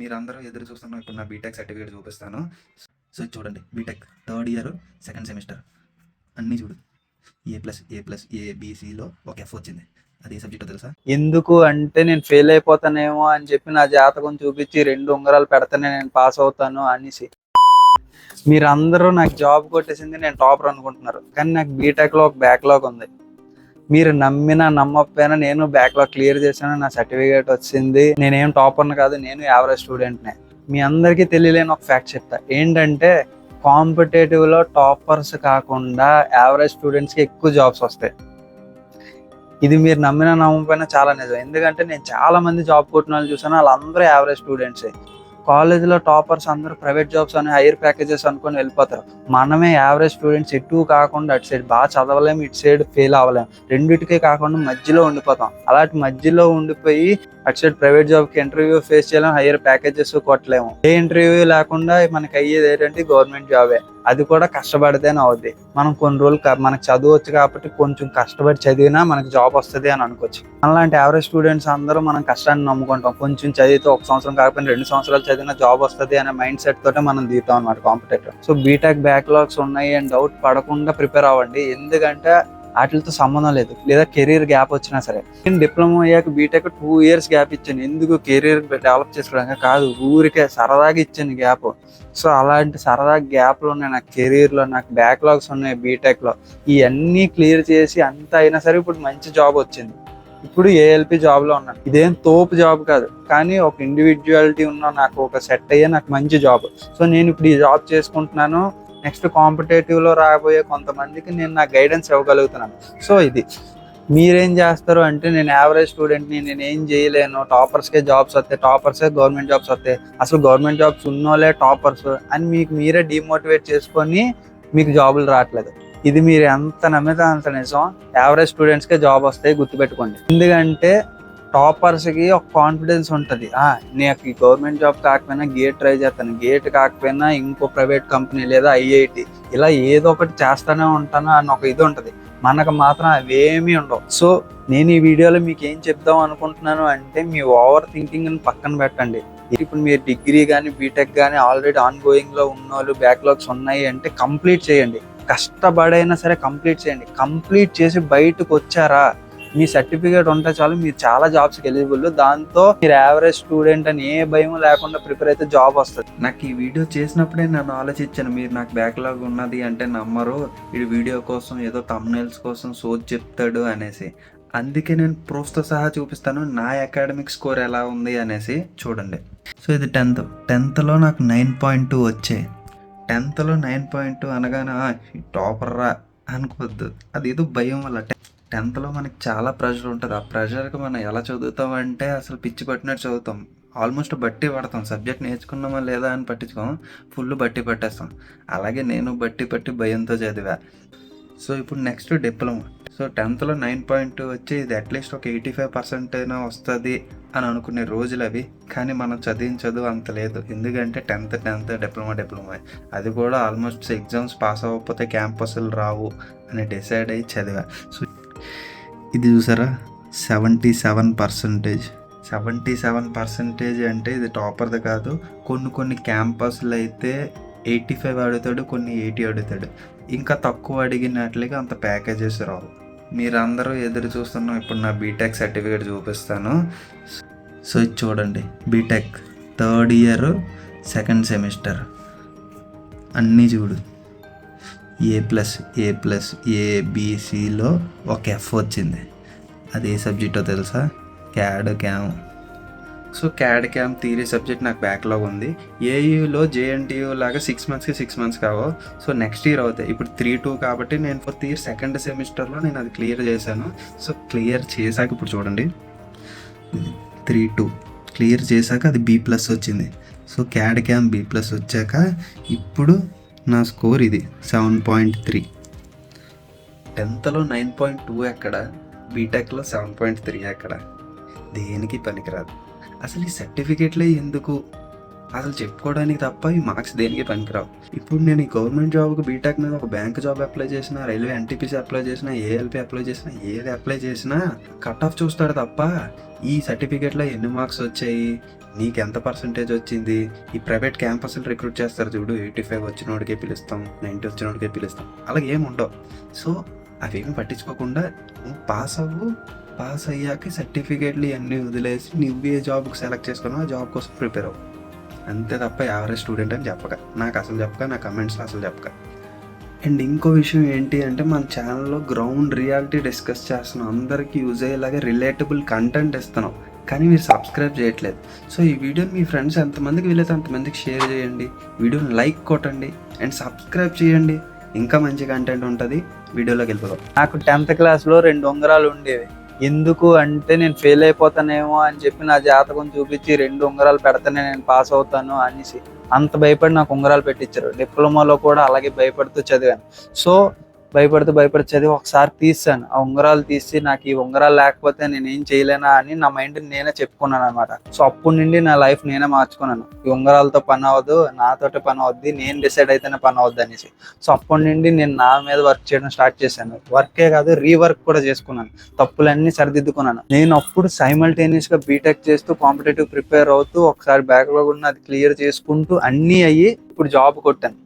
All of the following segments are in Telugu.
మీరందరూ ఎదురు చూస్తున్న ఇప్పుడు నా బీటెక్ సర్టిఫికేట్ చూపిస్తాను. సో ఇది చూడండి, B Tech third year second semester అన్నీ చూడు. ఏ++ఏ+ఏ బీసీలో ఒక ఎఫ్ వచ్చింది. అది ఏ సబ్జెక్టో తెలుసా? ఎందుకు అంటే నేను ఫెయిల్ అయిపోతానేమో అని చెప్పి నా జాతకం చూపించి 2 ఉంగరాలు పెడితేనే నేను పాస్ అవుతాను అనేసి. మీరందరూ నాకు జాబ్ కొట్టేసింది, నేను టాపర్ అనుకుంటున్నారు. కానీ నాకు బీటెక్ లో ఒక బ్యాక్లాగ్ ఉంది. మీరు నమ్మినా నమ్మకపోయినా నేను బ్యాక్లాగ్ క్లియర్ చేశాను, నా సర్టిఫికేట్ వచ్చింది. నేనేం టాపర్ని కాదు, నేను యావరేజ్ స్టూడెంట్నే. మీ అందరికీ తెలియలేని ఒక ఫ్యాక్ట్ చెప్తా. ఏంటంటే కాంపిటేటివ్ లో టాపర్స్ కాకుండా యావరేజ్ స్టూడెంట్స్ కి ఎక్కువ జాబ్స్ వస్తాయి. ఇది మీరు నమ్మినా నమ్మకపోయినా చాలా నిజం. ఎందుకంటే నేను చాలా మంది జాబ్ కొట్టిన వాళ్ళు చూసాను, వాళ్ళందరూ యావరేజ్ స్టూడెంట్సే. కాలేజీలో టాపర్స్ అందరూ ప్రైవేట్ జాబ్స్ అని హైయర్ ప్యాకేజెస్ అనుకొని వెళ్ళిపోతారు. మనమే యావరేజ్ స్టూడెంట్స్ ఎటు కాకుండా అటు సైడ్ బాగా చదవలేము, ఇటు సైడ్ ఫెయిల్ అవ్వలేము. రెండింటికే కాకుండా మధ్యలో ఉండిపోతాం. అలాంటి మధ్యలో ఉండిపోయి అటు సైడ్ ప్రైవేట్ జాబ్కి ఇంటర్వ్యూ ఫేస్ చేయలేము, హైయర్ ప్యాకేజెస్ కొట్టలేము. ఏ ఇంటర్వ్యూ లేకుండా మనకి అయ్యేది ఏంటంటే గవర్నమెంట్ జాబే. అది కూడా కష్టపడితేనే అవుద్ది. మనం కొన్ని రోజులు మనకు చదువచ్చు కాబట్టి కొంచెం కష్టపడి చదివినా మనకు జాబ్ వస్తుంది అని అనుకోవచ్చు. అలాంటి యావరేజ్ స్టూడెంట్స్ అందరూ మనం కష్టాన్ని నమ్ముకుంటాం. కొంచెం చదివితే 1 సంవత్సరం కాకపోయినా 2 సంవత్సరాలు చదివినా జాబ్ వస్తుంది అనే మైండ్ సెట్ తోటే మనం దిగుతాం అన్నమాట కాంపిటేటివ్. సో బీటెక్ బ్యాక్లాగ్స్ ఉన్నాయి అని డౌట్ పడకుండా ప్రిపేర్ అవ్వండి. ఎందుకంటే వాటితో సంబంధం లేదు. లేదా కెరీర్ గ్యాప్ వచ్చినా సరే. నేను డిప్లొమా అయ్యాక బీటెక్ 2 ఇయర్స్ గ్యాప్ ఇచ్చాను. ఎందుకు? కెరీర్ డెవలప్ చేసుకోవడానికి కాదు, ఊరికే సరదాగా ఇచ్చాను గ్యాప్. సో అలాంటి సరదా గ్యాప్లో నా కెరీర్లో నాకు బ్యాక్లాగ్స్ ఉన్నాయి బీటెక్లో. ఇవన్నీ క్లియర్ చేసి అంతా అయినా సరే ఇప్పుడు మంచి జాబ్ వచ్చింది. ఇప్పుడు ఏఎల్పి జాబ్లో ఉన్నాను. ఇదేం తోపు జాబ్ కాదు, కానీ ఒక ఇండివిజువాలిటీ ఉన్న నాకు ఒక సెట్ అయ్యే నాకు మంచి జాబ్. సో నేను ఇప్పుడు ఈ జాబ్ చేసుకుంటున్నాను. నెక్స్ట్ కాంపిటేటివ్లో రాబోయే కొంతమందికి నేను నా గైడెన్స్ ఇవ్వగలుగుతున్నాను. సో ఇది మీరేం చేస్తారు అంటే, నేను యావరేజ్ స్టూడెంట్ని, నేను ఏం చేయలేను, టాపర్స్కే జాబ్స్ వస్తాయి, టాపర్స్కే గవర్నమెంట్ జాబ్స్ వస్తాయి, అసలు గవర్నమెంట్ జాబ్స్ ఉన్నోళ్ళే టాపర్స్ అని మీకు మీరే డిమోటివేట్ చేసుకొని మీకు జాబులు రావట్లేదు. ఇది మీరు ఎంత నమ్మితే అంత నిజం. యావరేజ్ స్టూడెంట్స్కే జాబ్ వస్తాయి, గుర్తుపెట్టుకోండి. ఎందుకంటే టాపర్స్కి ఒక కాన్ఫిడెన్స్ ఉంటుంది. నాకు ఈ గవర్నమెంట్ జాబ్ కాకపోయినా గేట్ ట్రై చేస్తాను, గేట్ కాకపోయినా ఇంకో ప్రైవేట్ కంపెనీ లేదా ఐఐటి ఇలా ఏదో ఒకటి చేస్తానే ఉంటాను అన్న ఒక ఇది ఉంటుంది. మనకు మాత్రం అవేమీ ఉండవు. సో నేను ఈ వీడియోలో మీకు ఏం చెప్దాం అనుకుంటున్నాను అంటే, మీ ఓవర్ థింకింగ్ని పక్కన పెట్టండి. ఇప్పుడు మీరు డిగ్రీ కానీ బీటెక్ కానీ ఆల్రెడీ ఆన్ గోయింగ్లో ఉన్న వాళ్ళు బ్యాక్లాగ్స్ ఉన్నాయి అంటే కంప్లీట్ చేయండి. కష్టపడైనా సరే కంప్లీట్ చేయండి. కంప్లీట్ చేసి బయటకు వచ్చారా, మీ సర్టిఫికేట్ ఉంటే చాలు, మీరు చాలా జాబ్స్కి ఎలిజిబుల్. దాంతో మీరు యావరేజ్ స్టూడెంట్ అని ఏ భయం లేకుండా ప్రిపేర్ అయితే జాబ్ వస్తుంది. నాకు ఈ వీడియో చేసినప్పుడే నేను ఆలోచించాను, మీరు నాకు బ్యాక్లాగ్ ఉన్నది అంటే నమ్మరు, ఈ వీడియో కోసం ఏదో థంబ్నెయిల్స్ కోసం సోది చెప్తాడు అనేసి. అందుకే నేను ప్రూఫ్తో సహా చూపిస్తాను నా అకాడమిక్ స్కోర్ ఎలా ఉంది అనేసి. చూడండి, సో ఇది 10th నాకు 9.2 వచ్చాయి. 10th 9.2 అనగానే టాపర్ రా అనుకోవద్దు. అది ఏదో భయం వల్ల. 10th మనకి చాలా ప్రెషర్ ఉంటుంది. ఆ ప్రెషర్కి మనం ఎలా చదువుతామంటే అసలు పిచ్చి పట్టినట్టు చదువుతాం. ఆల్మోస్ట్ బట్టి పడతాం. సబ్జెక్ట్ నేర్చుకున్నామా లేదా అని పట్టించుకోం, ఫుల్ బట్టి పట్టేస్తాం. అలాగే నేను బట్టి భయంతో చదివా. సో ఇప్పుడు నెక్స్ట్ డిప్లొమా. సో 10th 9.2 వచ్చి ఇది అట్లీస్ట్ ఒక 85% అయినా వస్తుంది అని అనుకునే రోజులు అవి. కానీ మనం చదివిన చదువు అంత లేదు. ఎందుకంటే 10th డిప్లొమా అది కూడా ఆల్మోస్ట్ ఎగ్జామ్స్ పాస్ అవ్వకపోతే క్యాంపస్లు రావు అని డిసైడ్ అయ్యి చదివా. సో ఇది చూసారా, 77%. 77% అంటే ఇది టాపర్ది కాదు. కొన్ని క్యాంపస్లు అయితే 85 అడుగుతాడు, కొన్ని 80 అడుగుతాడు. ఇంకా తక్కువ అడిగినట్లుగా అంత ప్యాకేజెస్ రావు. మీరందరూ ఎదురు చూస్తున్నాం ఇప్పుడు నా బీటెక్ సర్టిఫికేట్ చూపిస్తాను. సో ఇది చూడండి, B Tech third year second semester అన్నీ చూడు. ఏ++ఏ+ఏ బీసీలో ఒక ఎఫ్ వచ్చింది. అది ఏ సబ్జెక్టో తెలుసా? Cam. So cam theory subject నాకు బ్యాక్లాగ్ ఉంది. ఏయూలో జేఎన్టీయూ లాగా 6 months కావు. సో నెక్స్ట్ ఇయర్ అవుతాయి. ఇప్పుడు 3-2 కాబట్టి నేను 4th ఇయర్ సెకండ్ సెమిస్టర్లో నేను అది క్లియర్ చేశాను. సో క్లియర్ చేశాక ఇప్పుడు చూడండి, 3-2 క్లియర్ చేశాక అది B+ వచ్చింది. సో క్యామ్ B+ వచ్చాక ఇప్పుడు నా స్కోర్ ఇది 7.3. 10th 9.2 ఎక్కడ, బీటెక్లో 7.3 ఎక్కడ? దేనికి పనికిరాదు. అసలు ఈ సర్టిఫికేట్లే ఎందుకు, అసలు చెప్పుకోవడానికి తప్ప ఈ మార్క్స్ దేనికి పనికిరావు. ఇప్పుడు నేను ఈ గవర్నమెంట్ జాబ్కి బీటెక్ మీద ఒక బ్యాంక్ జాబ్ అప్లై చేసినా, రైల్వే ఎన్టీపీసీ అప్లై చేసినా, ఏఎల్పి అప్లై చేసినా, ఏది అప్లై చేసినా కట్ ఆఫ్ చూస్తాడు తప్ప ఈ సర్టిఫికేట్లో ఎన్ని మార్క్స్ వచ్చాయి, నీకు ఎంత పర్సంటేజ్ వచ్చింది, ఈ ప్రైవేట్ క్యాంపస్లు రిక్రూట్ చేస్తారు చూడు, 85 వచ్చినోడికే పిలుస్తాం, 90 వచ్చినోడికే పిలుస్తాం, అలాగే ఏమి ఉండవు. సో అవేమి పట్టించుకోకుండా నువ్వు పాస్ అవ్వు, పాస్ అయ్యాక సర్టిఫికేట్లు ఇవన్నీ వదిలేసి నువ్వు ఏ జాబ్కి సెలెక్ట్ చేసుకున్నావు ఆ జాబ్ కోసం ప్రిపేర్ అవ్వు. అంతే తప్ప యావరేజ్ స్టూడెంట్ అని చెప్పక, నాకు అసలు చెప్పక, నా కమెంట్స్లో అసలు చెప్పక. అండ్ ఇంకో విషయం ఏంటి అంటే మన ఛానల్లో గ్రౌండ్ రియాలిటీ డిస్కస్ చేస్తున్నాం, అందరికీ యూజ్ అయ్యేలాగా రిలేటబుల్ కంటెంట్ ఇస్తున్నాం, కానీ మీరు సబ్స్క్రైబ్ చేయట్లేదు. సో ఈ వీడియోని మీ ఫ్రెండ్స్ ఎంతమందికి వీలైతే అంతమందికి షేర్ చేయండి, వీడియోని లైక్ కొట్టండి అండ్ సబ్స్క్రైబ్ చేయండి, ఇంకా మంచి కంటెంట్ ఉంటుంది. వీడియోలోకి వెళ్ళిపోదాం. నాకు 10th క్లాస్లో 2 ఉంగరాలు ఉండేవి. ఎందుకు అంటే నేను ఫెయిల్ అయిపోతానేమో అని చెప్పి నా జాతకం చూపించి 2 ఉంగరాలు పెడితేనే నేను పాస్ అవుతాను అనేసి అంత భయపడి నాకు ఉంగరాలు పెట్టించారు. డిప్లొమాలో కూడా అలాగే భయపడుతూ చదివాను. సో భయపడుతూ చదివి ఒకసారి తీసాను. ఆ ఉంగరాలు తీసి నాకు ఈ ఉంగరాలు లేకపోతే నేను ఏం చేయలేనా అని నా మైండ్ నేనే చెప్పుకున్నాను అనమాట. సో అప్పటి నుండి నా లైఫ్ నేనే మార్చుకున్నాను. ఈ ఉంగరాలతో పని అవ్వదు, నాతోటే పని అవుద్ది, నేను డిసైడ్ అయితేనే పని అవుద్ది అనేసి. సో అప్పటి నుండి నేను నా మీద వర్క్ చేయడం స్టార్ట్ చేశాను. వర్కే కాదు, రీవర్క్ కూడా చేసుకున్నాను, తప్పులన్నీ సరిదిద్దుకున్నాను. నేను అప్పుడు సైమల్టేనియస్ గా బీటెక్ చేస్తూ కాంపిటేటివ్ ప్రిపేర్ అవుతూ ఒకసారి బ్యాక్లాగ్ ఉన్న అది క్లియర్ చేసుకుంటూ అన్నీ అయ్యి ఇప్పుడు జాబ్ కొట్టాను.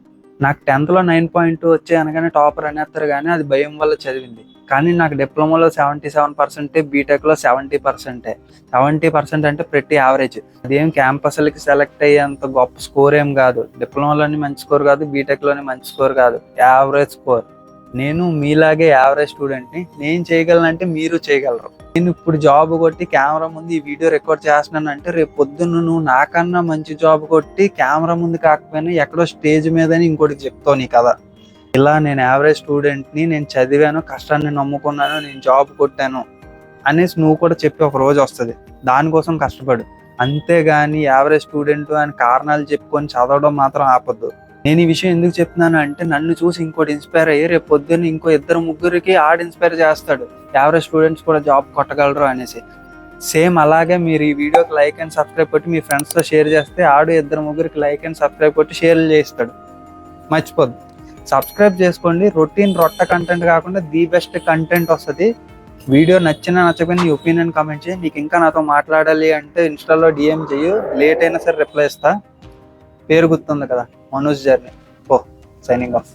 నాకు 10th లో 9.2 వచ్చాయి అనగానే టాపర్ అనేస్తారు, కానీ అది భయం వల్ల చదివింది. కానీ నాకు డిప్లొమాలో 77%, బీటెక్లో 70%. 70% అంటే pretty యావరేజ్. అదేం క్యాంపస్లకి సెలెక్ట్ అయ్యేంత గొప్ప స్కోర్ ఏం కాదు. డిప్లొమాలోని మంచి స్కోర్ కాదు, బీటెక్లోని మంచి స్కోర్ కాదు, యావరేజ్ స్కోర్. నేను మీలాగే యావరేజ్ స్టూడెంట్ని. నేను చేయగలనంటే మీరు చేయగలరు. నేను ఇప్పుడు జాబ్ కొట్టి కెమెరా ముందు ఈ వీడియో రికార్డ్ చేస్తున్నాను అంటే రేపు పొద్దున్న నువ్వు నాకన్నా మంచి జాబ్ కొట్టి కెమెరా ముందు కాకపోయినా ఎక్కడో స్టేజ్ మీద ఇంకోటి చెప్తావు నీ కదా. ఇలా నేను యావరేజ్ స్టూడెంట్ని, నేను చదివాను, కష్టాన్ని నమ్ముకున్నాను, నేను జాబ్ కొట్టాను అనేసి నువ్వు కూడా చెప్పి ఒక రోజు వస్తుంది. దానికోసం కష్టపడు, అంతేగాని యావరేజ్ స్టూడెంట్ అని కారణాలు చెప్పుకొని చదవడం మాత్రం ఆపొద్దు. నేను ఈ విషయం ఎందుకు చెప్తున్నాను అంటే నన్ను చూసి ఇంకోటి ఇన్స్పైర్ అయ్యి రేపు పొద్దున్న ఇంకో 2-3 ఆడు ఇన్స్పైర్ చేస్తాడు, యావరేజ్ స్టూడెంట్స్ కూడా జాబ్ కొట్టగలరు అనేసి. సేమ్ అలాగే మీరు ఈ వీడియోకి లైక్ అండ్ సబ్స్క్రైబ్ కొట్టి మీ ఫ్రెండ్స్తో షేర్ చేస్తే ఆడు 2-3 లైక్ అండ్ సబ్స్క్రైబ్ కొట్టి షేర్లు చేస్తాడు. మర్చిపోద్దు, సబ్స్క్రైబ్ చేసుకోండి. రొట్ట కంటెంట్ కాకుండా ది బెస్ట్ కంటెంట్ వస్తుంది. వీడియో నచ్చినా నచ్చకపోయినా నీ ఒపీనియన్ కామెంట్ చేయి. నీకు ఇంకా నాతో మాట్లాడాలి అంటే ఇన్స్టాలో DM చెయ్యు, లేట్ అయినా సరే రిప్లై ఇస్తా. పేరు గుర్తుంది కదా, మనోజ్ జర్నీ. Signing off.